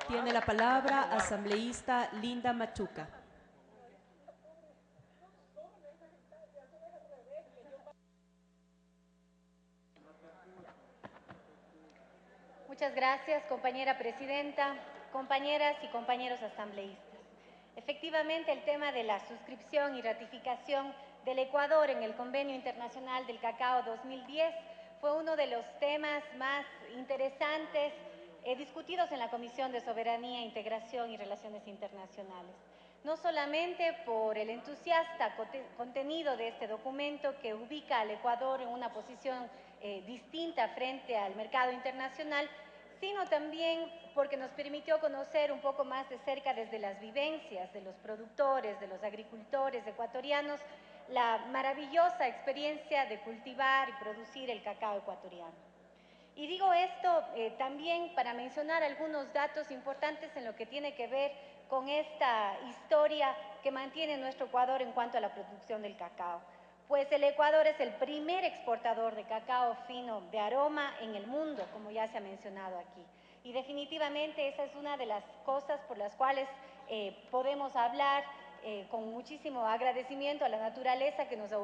Tiene la palabra asambleísta Linda Machuca. Muchas gracias, compañera presidenta, compañeras y compañeros asambleístas. Efectivamente, el tema de la suscripción y ratificación del Ecuador en el Convenio Internacional del Cacao 2010 fue uno de los temas más interesantes discutidos en la Comisión de Soberanía, Integración y Relaciones Internacionales. No solamente por el entusiasta contenido de este documento que ubica al Ecuador en una posición distinta frente al mercado internacional, sino también porque nos permitió conocer un poco más de cerca desde las vivencias de los productores, de los agricultores ecuatorianos, la maravillosa experiencia de cultivar y producir el cacao ecuatoriano. Y digo esto también para mencionar algunos datos importantes en lo que tiene que ver con esta historia que mantiene nuestro Ecuador en cuanto a la producción del cacao. Pues el Ecuador es el primer exportador de cacao fino de aroma en el mundo, como ya se ha mencionado aquí. Y definitivamente esa es una de las cosas por las cuales podemos hablar con muchísimo agradecimiento a la naturaleza que nos ha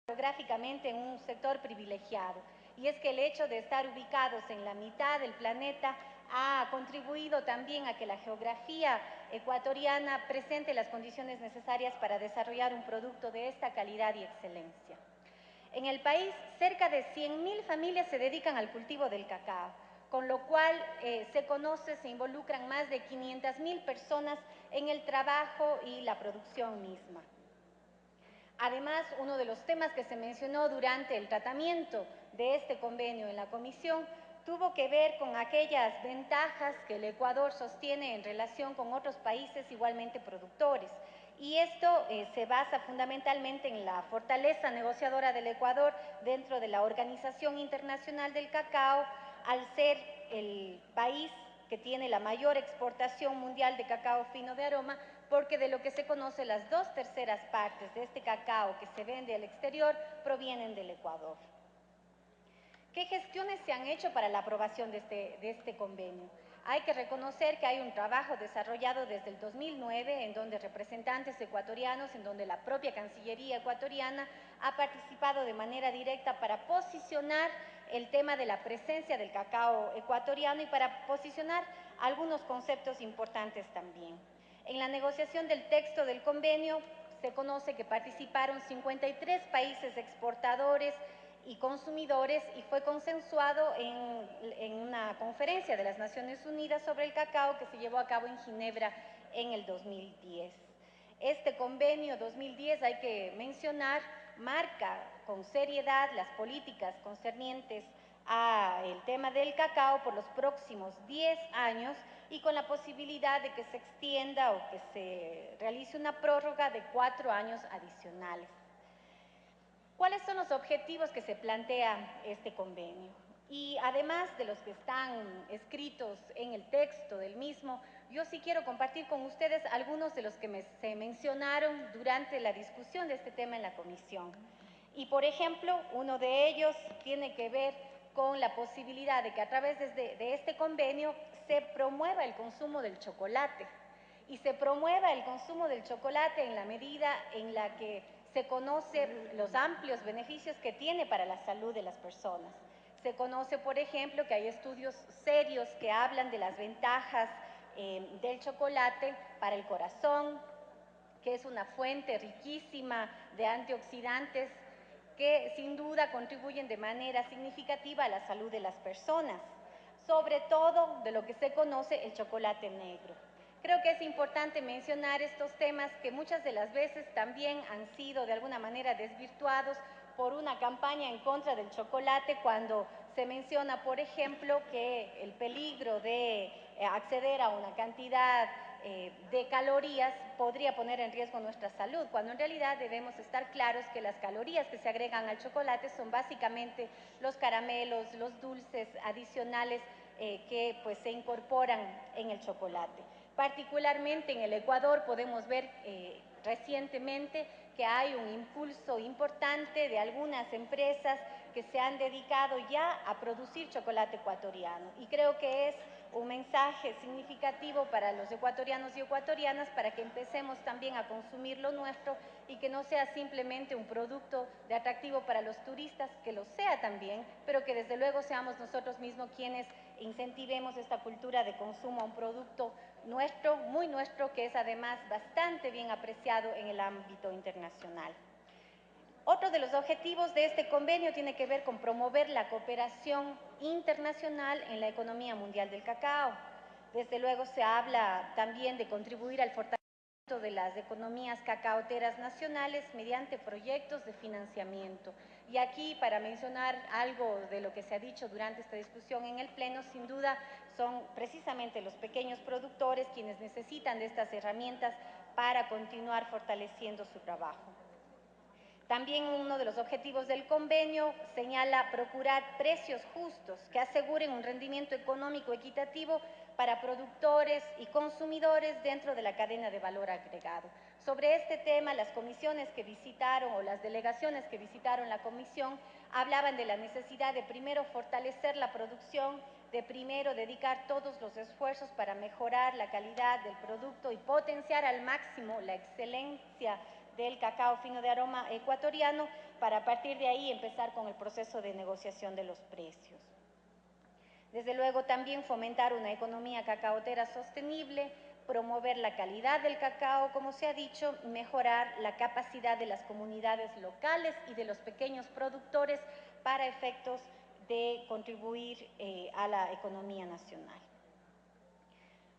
geográficamente en un sector privilegiado. Y es que el hecho de estar ubicados en la mitad del planeta ha contribuido también a que la geografía ecuatoriana presente las condiciones necesarias para desarrollar un producto de esta calidad y excelencia. En el país, cerca de 100.000 familias se dedican al cultivo del cacao, con lo cual se involucran más de 500.000 personas en el trabajo y la producción misma. Además, uno de los temas que se mencionó durante el tratamiento de este convenio en la comisión tuvo que ver con aquellas ventajas que el Ecuador sostiene en relación con otros países igualmente productores. Y esto se basa fundamentalmente en la fortaleza negociadora del Ecuador dentro de la Organización Internacional del Cacao, al ser el país que tiene la mayor exportación mundial de cacao fino de aroma, porque de lo que se conoce, las 2/3 partes de este cacao que se vende al exterior provienen del Ecuador. ¿Qué gestiones se han hecho para la aprobación de este convenio? Hay que reconocer que hay un trabajo desarrollado desde el 2009 en donde representantes ecuatorianos, en donde la propia Cancillería ecuatoriana ha participado de manera directa para posicionar el tema de la presencia del cacao ecuatoriano y para posicionar algunos conceptos importantes también. En la negociación del texto del convenio se conoce que participaron 53 países exportadores y consumidores y fue consensuado en una conferencia de las Naciones Unidas sobre el cacao que se llevó a cabo en Ginebra en el 2010. Este convenio 2010, hay que mencionar, marca con seriedad las políticas concernientes al tema del cacao por los próximos 10 años y con la posibilidad de que se extienda o que se realice una prórroga de 4 años adicionales. ¿Cuáles son los objetivos que se plantea este convenio? Y además de los que están escritos en el texto del mismo, yo sí quiero compartir con ustedes algunos de los que se mencionaron durante la discusión de este tema en la comisión. Y, por ejemplo, uno de ellos tiene que ver con la posibilidad de que a través de este convenio se promueva el consumo del chocolate y se promueva el consumo del chocolate en la medida en la que se conocen los amplios beneficios que tiene para la salud de las personas. Se conoce, por ejemplo, que hay estudios serios que hablan de las ventajas del chocolate para el corazón, que es una fuente riquísima de antioxidantes que sin duda contribuyen de manera significativa a la salud de las personas, sobre todo de lo que se conoce el chocolate negro. Creo que es importante mencionar estos temas que muchas de las veces también han sido de alguna manera desvirtuados por una campaña en contra del chocolate cuando se menciona, por ejemplo, que el peligro de acceder a una cantidad de calorías podría poner en riesgo nuestra salud, cuando en realidad debemos estar claros que las calorías que se agregan al chocolate son básicamente los caramelos, los dulces adicionales que pues se incorporan en el chocolate. Particularmente en el Ecuador podemos ver recientemente que hay un impulso importante de algunas empresas que se han dedicado ya a producir chocolate ecuatoriano y creo que es un mensaje significativo para los ecuatorianos y ecuatorianas para que empecemos también a consumir lo nuestro y que no sea simplemente un producto de atractivo para los turistas, que lo sea también, pero que desde luego seamos nosotros mismos quienes incentivemos esta cultura de consumo a un producto nuestro, muy nuestro, que es además bastante bien apreciado en el ámbito internacional. Otro de los objetivos de este convenio tiene que ver con promover la cooperación internacional en la economía mundial del cacao. Desde luego se habla también de contribuir al fortalecimiento de las economías cacaoteras nacionales mediante proyectos de financiamiento. Y aquí, para mencionar algo de lo que se ha dicho durante esta discusión en el Pleno, sin duda son precisamente los pequeños productores quienes necesitan de estas herramientas para continuar fortaleciendo su trabajo. También uno de los objetivos del convenio señala procurar precios justos que aseguren un rendimiento económico equitativo para productores y consumidores dentro de la cadena de valor agregado. Sobre este tema, las comisiones que visitaron o las delegaciones que visitaron la comisión hablaban de la necesidad de primero fortalecer la producción, de primero dedicar todos los esfuerzos para mejorar la calidad del producto y potenciar al máximo la excelencia del cacao fino de aroma ecuatoriano, para a partir de ahí empezar con el proceso de negociación de los precios. Desde luego también fomentar una economía cacaotera sostenible, promover la calidad del cacao, como se ha dicho, mejorar la capacidad de las comunidades locales y de los pequeños productores para efectos de contribuir a la economía nacional.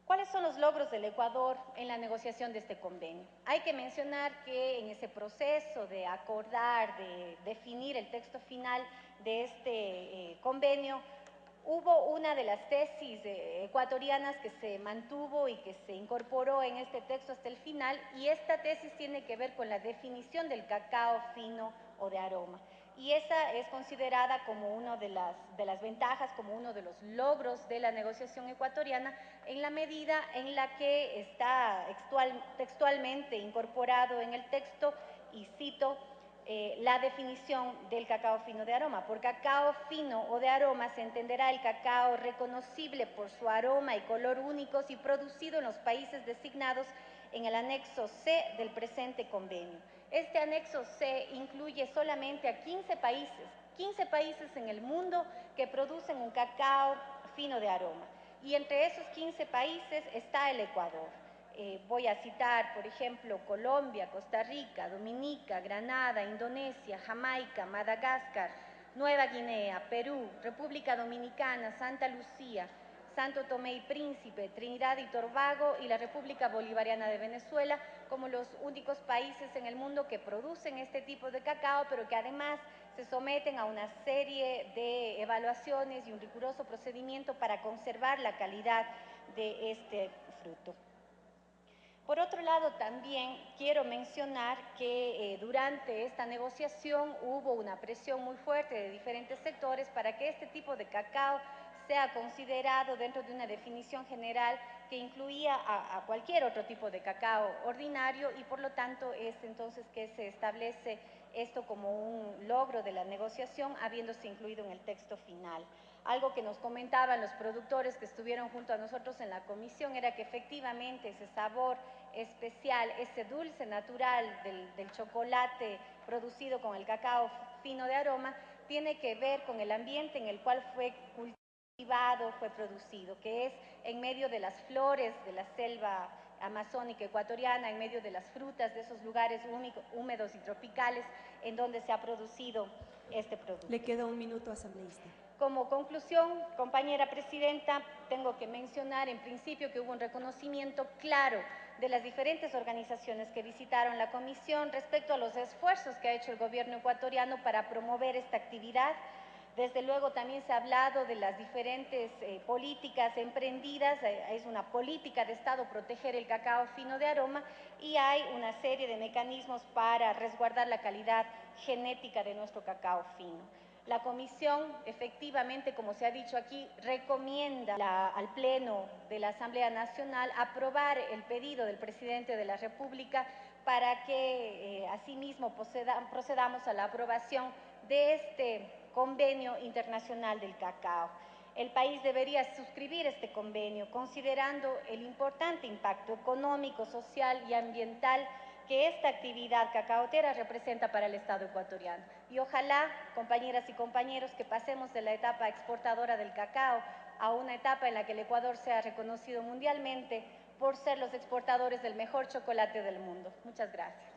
¿Cuáles son los logros del Ecuador en la negociación de este convenio? Hay que mencionar que en ese proceso de acordar, de definir el texto final de este convenio, hubo una de las tesis ecuatorianas que se mantuvo y que se incorporó en este texto hasta el final, y esta tesis tiene que ver con la definición del cacao fino o de aroma. Y esa es considerada como una de las ventajas, como uno de los logros de la negociación ecuatoriana, en la medida en la que está textualmente incorporado en el texto, y cito, la definición del cacao fino de aroma. Por cacao fino o de aroma se entenderá el cacao reconocible por su aroma y color únicos y producido en los países designados en el anexo C del presente convenio. Este anexo C incluye solamente a 15 países en el mundo que producen un cacao fino de aroma. Y entre esos 15 países está el Ecuador. Voy a citar, por ejemplo, Colombia, Costa Rica, Dominica, Granada, Indonesia, Jamaica, Madagascar, Nueva Guinea, Perú, República Dominicana, Santa Lucía, Santo Tomé y Príncipe, Trinidad y Tobago y la República Bolivariana de Venezuela como los únicos países en el mundo que producen este tipo de cacao, pero que además se someten a una serie de evaluaciones y un riguroso procedimiento para conservar la calidad de este fruto. Por otro lado, también quiero mencionar que durante esta negociación hubo una presión muy fuerte de diferentes sectores para que este tipo de cacao sea considerado dentro de una definición general que incluía a cualquier otro tipo de cacao ordinario, y por lo tanto es entonces que se establece esto como un logro de la negociación, habiéndose incluido en el texto final. Algo que nos comentaban los productores que estuvieron junto a nosotros en la comisión era que efectivamente ese sabor especial, ese dulce natural del chocolate producido con el cacao fino de aroma, tiene que ver con el ambiente en el cual fue cultivado, fue producido, que es en medio de las flores de la selva amazónica ecuatoriana, en medio de las frutas de esos lugares húmedos y tropicales en donde se ha producido este producto. Le queda un minuto, asambleísta. Como conclusión, compañera presidenta, tengo que mencionar en principio que hubo un reconocimiento claro de las diferentes organizaciones que visitaron la comisión respecto a los esfuerzos que ha hecho el gobierno ecuatoriano para promover esta actividad. Desde luego también se ha hablado de las diferentes políticas emprendidas. Es una política de Estado proteger el cacao fino de aroma, y hay una serie de mecanismos para resguardar la calidad genética de nuestro cacao fino. La comisión, efectivamente, como se ha dicho aquí, recomienda al Pleno de la Asamblea Nacional aprobar el pedido del presidente de la República para que asimismo procedamos a la aprobación de este convenio internacional del cacao. el país debería suscribir este convenio, considerando el importante impacto económico, social y ambiental que esta actividad cacaotera representa para el Estado ecuatoriano. Y ojalá, compañeras y compañeros, que pasemos de la etapa exportadora del cacao a una etapa en la que el Ecuador sea reconocido mundialmente por ser los exportadores del mejor chocolate del mundo. Muchas gracias.